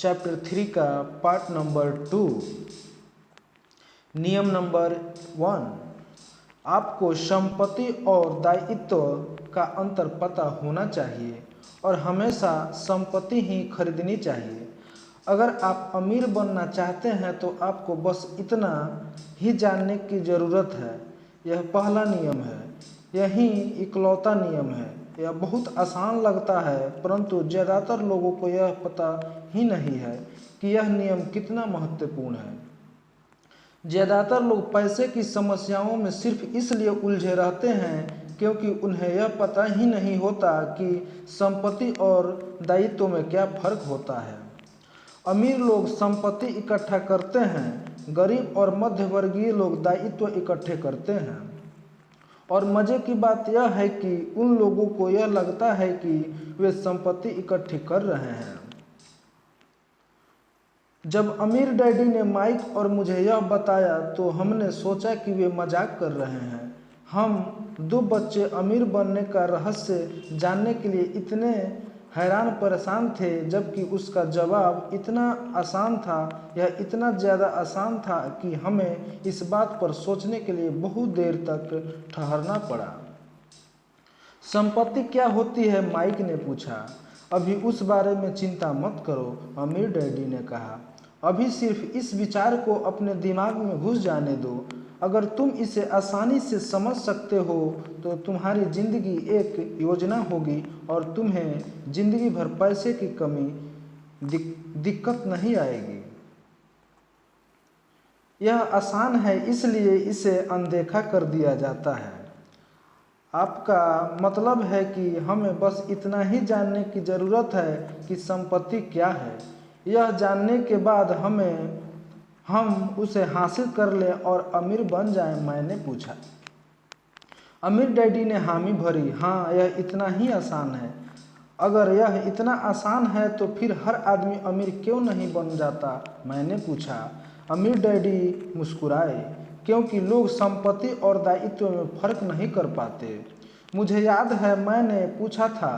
Chapter 3 का part number 2। नियम number 1, आपको संपत्ति और दायित्व का अंतर पता होना चाहिए और हमेशा संपत्ति ही खरीदनी चाहिए। अगर आप अमीर बनना चाहते हैं तो आपको बस इतना ही जानने की ज़रूरत है। यह पहला नियम है, यही इकलौता नियम है। यह बहुत आसान लगता है, परंतु ज़्यादातर लोगों को यह पता ही नहीं है कि यह नियम कितना महत्वपूर्ण है। ज़्यादातर लोग पैसे की समस्याओं में सिर्फ इसलिए उलझे रहते हैं क्योंकि उन्हें यह पता ही नहीं होता कि संपत्ति और दायित्व में क्या फ़र्क होता है। अमीर लोग संपत्ति इकट्ठा करते हैं, गरीब और मध्यवर्गीय लोग दायित्व इकट्ठे करते हैं। और मज़े की बात यह है कि उन लोगों को यह लगता है कि वे संपत्ति इकट्ठी कर रहे हैं। जब अमीर डैडी ने माइक और मुझे यह बताया तो हमने सोचा कि वे मजाक कर रहे हैं। हम 2 बच्चे अमीर बनने का रहस्य जानने के लिए इतने हैरान परेशान थे, जबकि उसका जवाब इतना आसान था, यह इतना ज़्यादा आसान था कि हमें इस बात पर सोचने के लिए बहुत देर तक ठहरना पड़ा। संपत्ति क्या होती है? माइक ने पूछा। अभी उस बारे में चिंता मत करो, अमीर डैडी ने कहा। अभी सिर्फ इस विचार को अपने दिमाग में घुस जाने दो। अगर तुम इसे आसानी से समझ सकते हो तो तुम्हारी ज़िंदगी एक योजना होगी और तुम्हें ज़िंदगी भर पैसे की कमी दिक्कत नहीं आएगी। यह आसान है, इसलिए इसे अनदेखा कर दिया जाता है। आपका मतलब है कि हमें बस इतना ही जानने की ज़रूरत है कि संपत्ति क्या है। यह जानने के बाद हम उसे हासिल कर लें और अमीर बन जाएं, मैंने पूछा। अमीर डैडी ने हामी भरी। हाँ, यह इतना ही आसान है। अगर यह इतना आसान है तो फिर हर आदमी अमीर क्यों नहीं बन जाता, मैंने पूछा। अमीर डैडी मुस्कुराए, क्योंकि लोग संपत्ति और दायित्व में फ़र्क नहीं कर पाते। मुझे याद है मैंने पूछा था,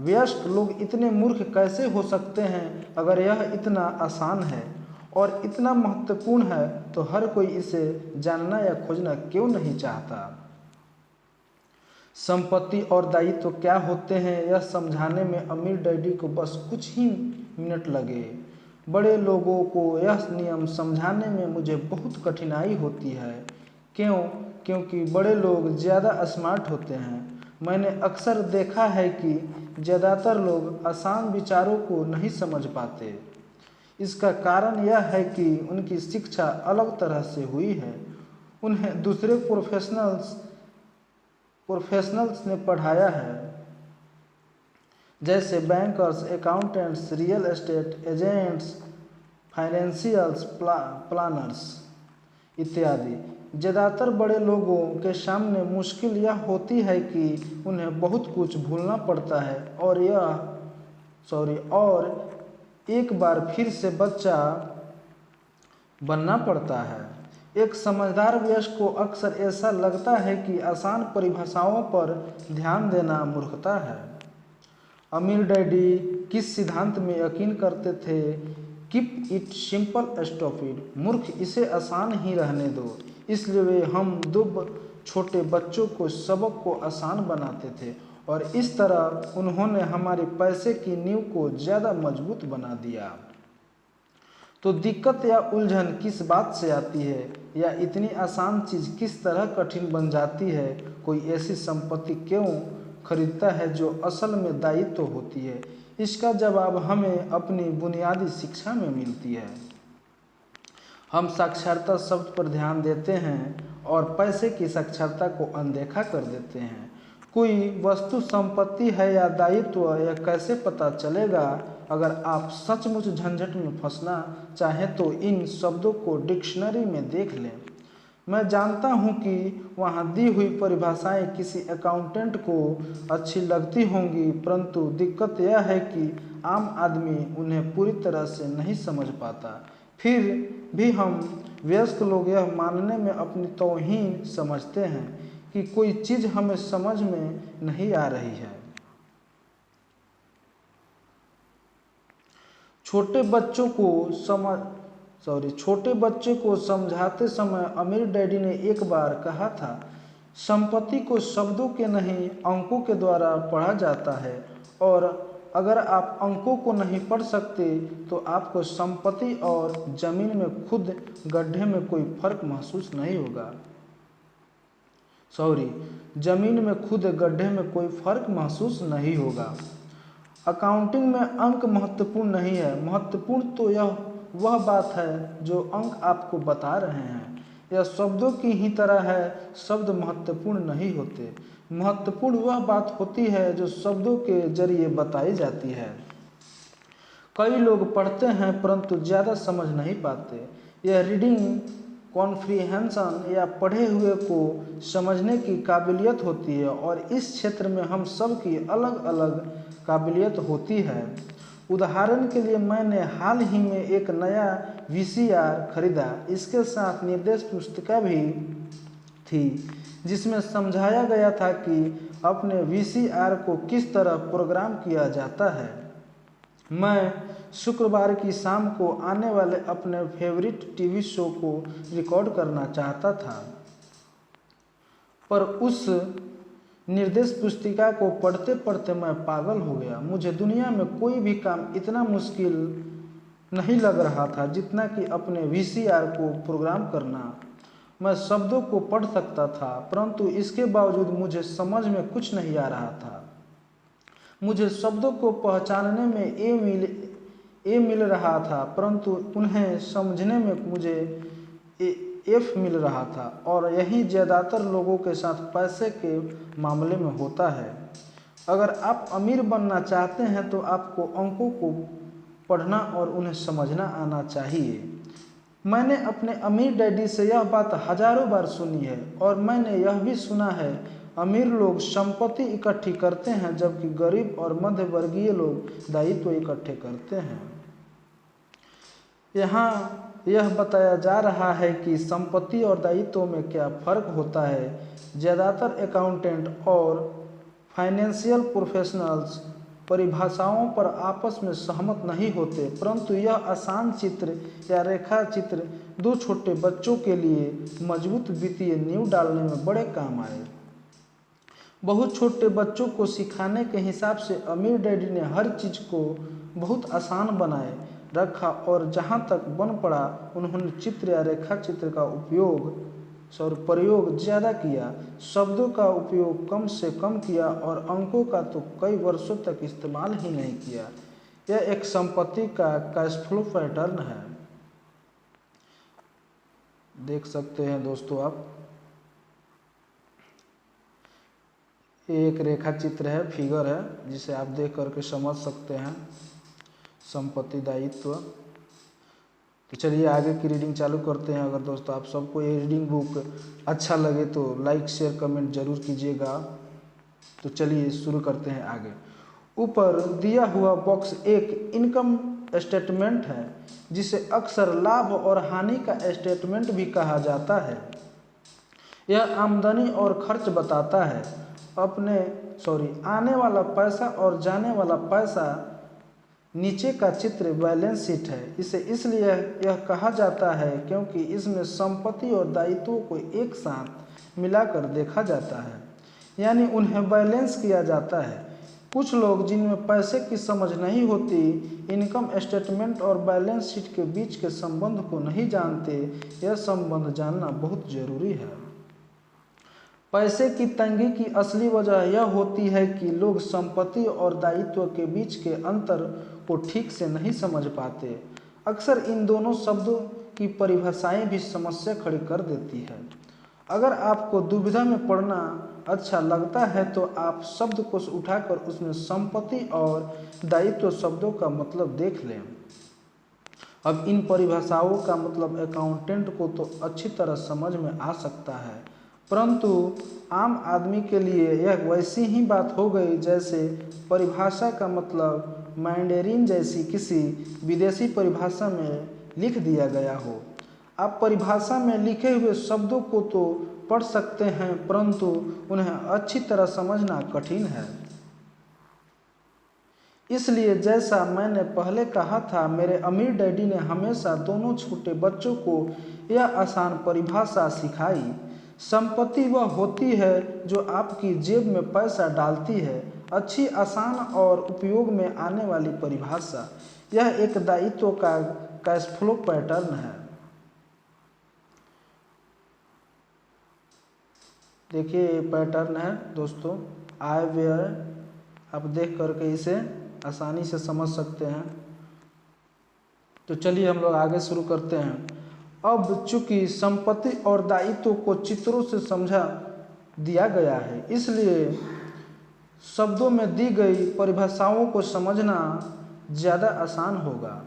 वयस्क लोग इतने मूर्ख कैसे हो सकते हैं? अगर यह इतना आसान है और इतना महत्वपूर्ण है तो हर कोई इसे जानना या खोजना क्यों नहीं चाहता? संपत्ति और दायित्व क्या होते हैं, यह समझाने में अमीर डैडी को बस कुछ ही मिनट लगे। बड़े लोगों को यह नियम समझाने में मुझे बहुत कठिनाई होती है। क्यों? क्योंकि बड़े लोग ज़्यादा स्मार्ट होते हैं। मैंने अक्सर देखा है कि ज़्यादातर लोग आसान विचारों को नहीं समझ पाते। इसका कारण यह है कि उनकी शिक्षा अलग तरह से हुई है। उन्हें दूसरे प्रोफेशनल्स ने पढ़ाया है, जैसे bankers, accountants, real estate agents, financials planners इत्यादि। ज़्यादातर बड़े लोगों के सामने मुश्किल यह होती है कि उन्हें बहुत कुछ भूलना पड़ता है और एक बार फिर से बच्चा बनना पड़ता है। एक समझदार वयस्क को अक्सर ऐसा लगता है कि आसान परिभाषाओं पर ध्यान देना मूर्खता है। अमीर डैडी किस सिद्धांत में यकीन करते थे? कीप इट सिंपल स्टूपिड, मूर्ख, इसे आसान ही रहने दो। इसलिए वे हम 2 छोटे बच्चों को सबक को आसान बनाते थे और इस तरह उन्होंने हमारे पैसे की नींव को ज़्यादा मजबूत बना दिया। तो दिक्कत या उलझन किस बात से आती है, या इतनी आसान चीज़ किस तरह कठिन बन जाती है? कोई ऐसी संपत्ति क्यों खरीदता है जो असल में दायित्व होती है? इसका जवाब हमें अपनी बुनियादी शिक्षा में मिलती है। हम साक्षरता शब्द पर ध्यान देते हैं और पैसे की साक्षरता को अनदेखा कर देते हैं। कोई वस्तु संपत्ति है या दायित्व, यह कैसे पता चलेगा? अगर आप सचमुच झंझट में फंसना चाहें तो इन शब्दों को डिक्शनरी में देख लें। मैं जानता हूं कि वहां दी हुई परिभाषाएं किसी अकाउंटेंट को अच्छी लगती होंगी, परंतु दिक्कत यह है कि आम आदमी उन्हें पूरी तरह से नहीं समझ पाता। फिर भी हम वयस्क लोग यह मानने में अपनी तौहीन समझते हैं कि कोई चीज़ हमें समझ में नहीं आ रही है। छोटे बच्चों को छोटे बच्चे को समझाते समय अमीर डैडी ने एक बार कहा था, संपत्ति को शब्दों के नहीं अंकों के द्वारा पढ़ा जाता है, और अगर आप अंकों को नहीं पढ़ सकते तो आपको संपत्ति और जमीन में खुद गड्ढे में कोई फर्क महसूस नहीं होगा। जमीन में खुद गड्ढे में कोई फर्क महसूस नहीं होगा। अकाउंटिंग में अंक महत्वपूर्ण नहीं है, महत्वपूर्ण तो यह वह बात है जो अंक आपको बता रहे हैं। यह शब्दों की ही तरह है, शब्द महत्वपूर्ण नहीं होते, महत्वपूर्ण वह बात होती है जो शब्दों के जरिए बताई जाती है। कई लोग पढ़ते हैं परंतु ज़्यादा समझ नहीं पाते। यह रीडिंग कॉम्प्रिहेंशन या पढ़े हुए को समझने की काबिलियत होती है, और इस क्षेत्र में हम सब की अलग अलग काबिलियत होती है। उदाहरण के लिए मैंने हाल ही में एक नया VCR खरीदा। इसके साथ निर्देश पुस्तिका भी थी जिसमें समझाया गया था कि अपने VCR को किस तरह प्रोग्राम किया जाता है। मैं शुक्रवार की शाम को आने वाले अपने फेवरेट टीवी शो को रिकॉर्ड करना चाहता था, पर उस निर्देश पुस्तिका को पढ़ते पढ़ते मैं पागल हो गया। मुझे दुनिया में कोई भी काम इतना मुश्किल नहीं लग रहा था जितना कि अपने VCR को प्रोग्राम करना। मैं शब्दों को पढ़ सकता था परंतु इसके बावजूद मुझे समझ में कुछ नहीं आ रहा था। मुझे शब्दों को पहचानने में ए मिल रहा था परंतु उन्हें समझने में मुझे F मिल रहा था, और यही ज़्यादातर लोगों के साथ पैसे के मामले में होता है। अगर आप अमीर बनना चाहते हैं तो आपको अंकों को पढ़ना और उन्हें समझना आना चाहिए। मैंने अपने अमीर डैडी से यह बात हजारों बार सुनी है, और मैंने यह भी सुना है अमीर लोग संपत्ति इकट्ठी करते हैं जबकि गरीब और मध्य वर्गीय लोग दायित्व इकट्ठे करते हैं। यहाँ यह बताया जा रहा है कि संपत्ति और दायित्व में क्या फ़र्क होता है। ज़्यादातर अकाउंटेंट और फाइनेंशियल प्रोफेशनल्स परिभाषाओं पर आपस में सहमत नहीं होते, परंतु यह आसान चित्र या रेखा चित्र दो छोटे बच्चों के लिए मजबूत वित्तीय नींव डालने में बड़े काम आए। बहुत छोटे बच्चों को सिखाने के हिसाब से अमीर डैडी ने हर चीज़ को बहुत आसान बनाए रखा, और जहाँ तक बन पड़ा उन्होंने चित्र या रेखा चित्र का प्रयोग ज़्यादा किया, शब्दों का उपयोग कम से कम किया, और अंकों का तो कई वर्षों तक इस्तेमाल ही नहीं किया। यह एक संपत्ति का कैश फ्लो पैटर्न है। देख सकते हैं दोस्तों आप, एक रेखा चित्र है, फिगर है, जिसे आप देख करके समझ सकते हैं संपत्ति दायित्व। तो चलिए आगे की रीडिंग चालू करते हैं। अगर दोस्तों आप सबको ये रीडिंग बुक अच्छा लगे तो लाइक शेयर कमेंट जरूर कीजिएगा। तो चलिए शुरू करते हैं आगे। ऊपर दिया हुआ बॉक्स एक इनकम स्टेटमेंट है जिसे अक्सर लाभ और हानि का स्टेटमेंट भी कहा जाता है। यह आमदनी और खर्च बताता है। आने वाला पैसा और जाने वाला पैसा। नीचे का चित्र बैलेंस शीट है। इसे इसलिए यह कहा जाता है क्योंकि इसमें संपत्ति और दायित्वों को एक साथ मिलाकर देखा जाता है, यानी उन्हें बैलेंस किया जाता है। कुछ लोग जिनमें पैसे की समझ नहीं होती इनकम स्टेटमेंट और बैलेंस शीट के बीच के संबंध को नहीं जानते। यह संबंध जानना बहुत जरूरी है। पैसे की तंगी की असली वजह यह होती है कि लोग संपत्ति और दायित्व के बीच के अंतर को ठीक से नहीं समझ पाते। अक्सर इन दोनों शब्दों की परिभाषाएं भी समस्या खड़ी कर देती है। अगर आपको दुविधा में पड़ना अच्छा लगता है तो आप शब्दकोश उठाकर उसमें संपत्ति और दायित्व शब्दों का मतलब देख लें। अब इन परिभाषाओं का मतलब अकाउंटेंट को तो अच्छी तरह समझ में आ सकता है, परंतु आम आदमी के लिए यह वैसी ही बात हो गई जैसे परिभाषा का मतलब मैंडेरिन जैसी किसी विदेशी परिभाषा में लिख दिया गया हो। आप परिभाषा में लिखे हुए शब्दों को तो पढ़ सकते हैं परंतु उन्हें अच्छी तरह समझना कठिन है। इसलिए जैसा मैंने पहले कहा था, मेरे अमीर डैडी ने हमेशा दोनों छोटे बच्चों को यह आसान परिभाषा सिखाई। संपत्ति वह होती है जो आपकी जेब में पैसा डालती है। अच्छी, आसान और उपयोग में आने वाली परिभाषा। यह एक दायित्व का कैश फ्लो पैटर्न है। देखिए ये पैटर्न है दोस्तों, आय व्यय। आप देख करके इसे आसानी से समझ सकते हैं। तो चलिए हम लोग आगे शुरू करते हैं। अब चूंकि संपत्ति और दायित्व को चित्रों से समझा दिया गया है, इसलिए शब्दों में दी गई परिभाषाओं को समझना ज़्यादा आसान होगा।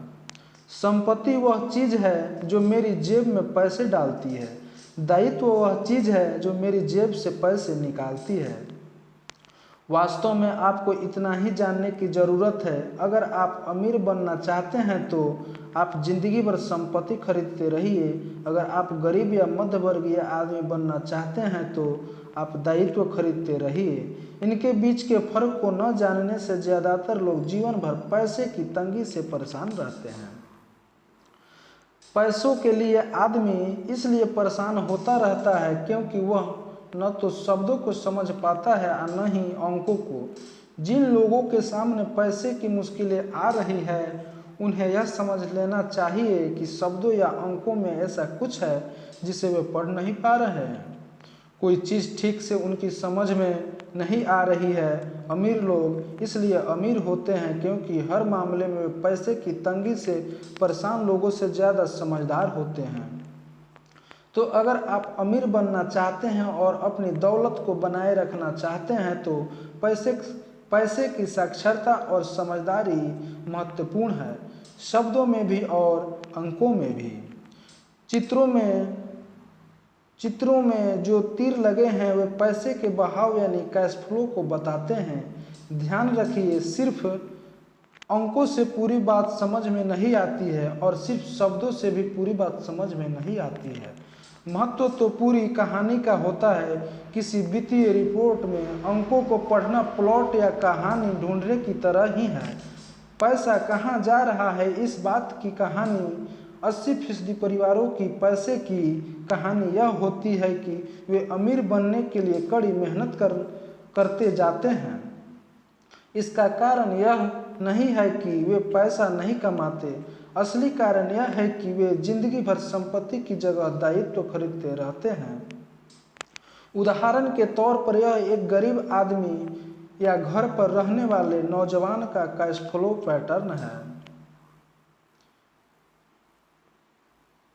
संपत्ति वह चीज़ है जो मेरी जेब में पैसे डालती है। दायित्व वह चीज़ है जो मेरी जेब से पैसे निकालती है। वास्तव में आपको इतना ही जानने की ज़रूरत है, अगर आप अमीर बनना चाहते हैं तो आप जिंदगी भर संपत्ति खरीदते रहिए। अगर आप गरीब या मध्य वर्गीय आदमी बनना चाहते हैं तो आप दायित्व खरीदते रहिए। इनके बीच के फर्क को न जानने से ज़्यादातर लोग जीवन भर पैसे की तंगी से परेशान रहते हैं। पैसों के लिए आदमी इसलिए परेशान होता रहता है क्योंकि वह न तो शब्दों को समझ पाता है और न ही अंकों को। जिन लोगों के सामने पैसे की मुश्किलें आ रही है, उन्हें यह समझ लेना चाहिए कि शब्दों या अंकों में ऐसा कुछ है जिसे वे पढ़ नहीं पा रहे हैं। कोई चीज़ ठीक से उनकी समझ में नहीं आ रही है। अमीर लोग इसलिए अमीर होते हैं क्योंकि हर मामले में वे पैसे की तंगी से परेशान लोगों से ज़्यादा समझदार होते हैं। तो अगर आप अमीर बनना चाहते हैं और अपनी दौलत को बनाए रखना चाहते हैं तो पैसे की साक्षरता और समझदारी महत्वपूर्ण है, शब्दों में भी और अंकों में भी। चित्रों में जो तीर लगे हैं वे पैसे के बहाव यानी कैश फ्लो को बताते हैं। ध्यान रखिए, सिर्फ अंकों से पूरी बात समझ में नहीं आती है और सिर्फ शब्दों से भी पूरी बात समझ में नहीं आती है। महत्व तो पूरी कहानी का होता है। किसी वित्तीय रिपोर्ट में अंकों को पढ़ना प्लॉट या कहानी ढूंढने की तरह ही है। पैसा कहाँ जा रहा है, इस बात की कहानी 80% परिवारों की पैसे की कहानी यह होती है कि वे अमीर बनने के लिए कड़ी मेहनत करते जाते हैं। इसका कारण यह नहीं है कि वे पैसा नहीं कमाते, असली कारण यह है कि वे जिंदगी भर संपत्ति की जगह दायित्व खरीदते रहते हैं। उदाहरण के तौर पर यह एक गरीब आदमी या घर पर रहने वाले नौजवान का कैश फ्लो पैटर्न है।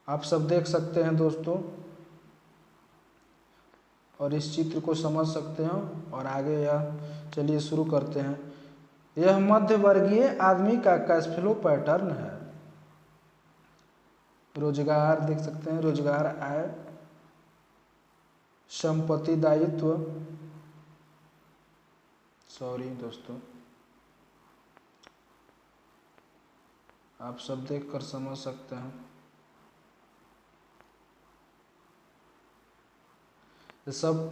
आप सब देख सकते हैं दोस्तों, और इस चित्र को समझ सकते हैं। और आगे यह चलिए शुरू करते हैं। यह मध्य वर्गीय आदमी का कैश फ्लो पैटर्न है। रोजगार देख सकते हैं, रोजगार, आय, संपत्ति, दायित्व। सॉरी दोस्तों, आप सब देखकर समझ सकते हैं। ये सब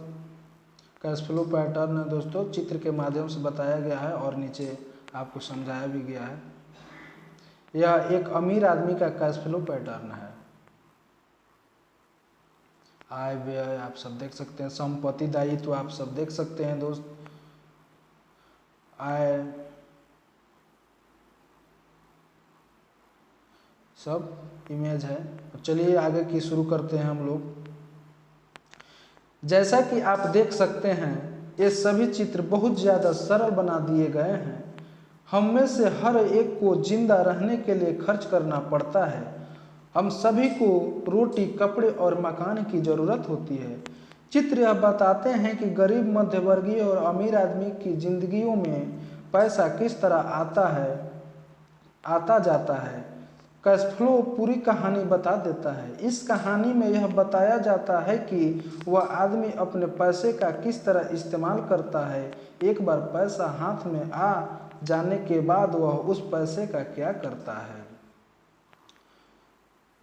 कैश फ्लो पैटर्न है दोस्तों, चित्र के माध्यम से बताया गया है और नीचे आपको समझाया भी गया है। यह एक अमीर आदमी का कैश फ्लो पैटर्न है। आय व्यय आप सब देख सकते हैं, संपत्ति दायित्व आप सब देख सकते हैं दोस्त। आय सब इमेज है। चलिए आगे की शुरू करते हैं हम लोग। जैसा कि आप देख सकते हैं, ये सभी चित्र बहुत ज़्यादा सरल बना दिए गए हैं। हम में से हर एक को जिंदा रहने के लिए खर्च करना पड़ता है। हम सभी को रोटी, कपड़े और मकान की ज़रूरत होती है। चित्र यह बताते हैं कि गरीब, मध्यवर्गीय और अमीर आदमी की जिंदगियों में पैसा किस तरह आता जाता है। कैश फ्लो पूरी कहानी बता देता है। इस कहानी में यह बताया जाता है कि वह आदमी अपने पैसे का किस तरह इस्तेमाल करता है। एक बार पैसा हाथ में आ जाने के बाद वह उस पैसे का क्या करता है।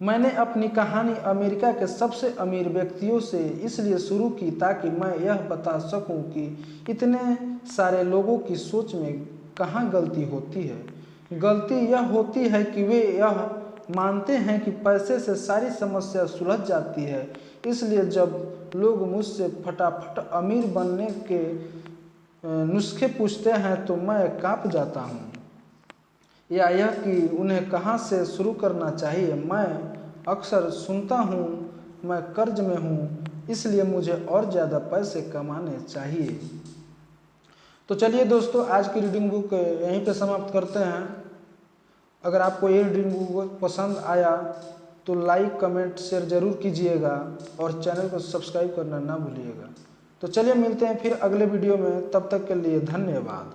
मैंने अपनी कहानी अमेरिका के सबसे अमीर व्यक्तियों से इसलिए शुरू की ताकि मैं यह बता सकूं कि इतने सारे लोगों की सोच में कहाँ गलती होती है। गलती यह होती है कि वे यह मानते हैं कि पैसे से सारी समस्या सुलझ जाती है, इसलिए जब लोग मुझसे फटाफट अमीर बनने के नुस्खे पूछते हैं तो मैं काँप जाता हूँ, या यह कि उन्हें कहाँ से शुरू करना चाहिए। मैं अक्सर सुनता हूँ, मैं कर्ज में हूँ, इसलिए मुझे और ज़्यादा पैसे कमाने चाहिए। तो चलिए दोस्तों, आज की रीडिंग बुक यहीं पे समाप्त करते हैं। अगर आपको ये रीडिंग बुक पसंद आया तो लाइक, कमेंट, शेयर ज़रूर कीजिएगा और चैनल को सब्सक्राइब करना ना भूलिएगा। तो चलिए मिलते हैं फिर अगले वीडियो में, तब तक के लिए धन्यवाद।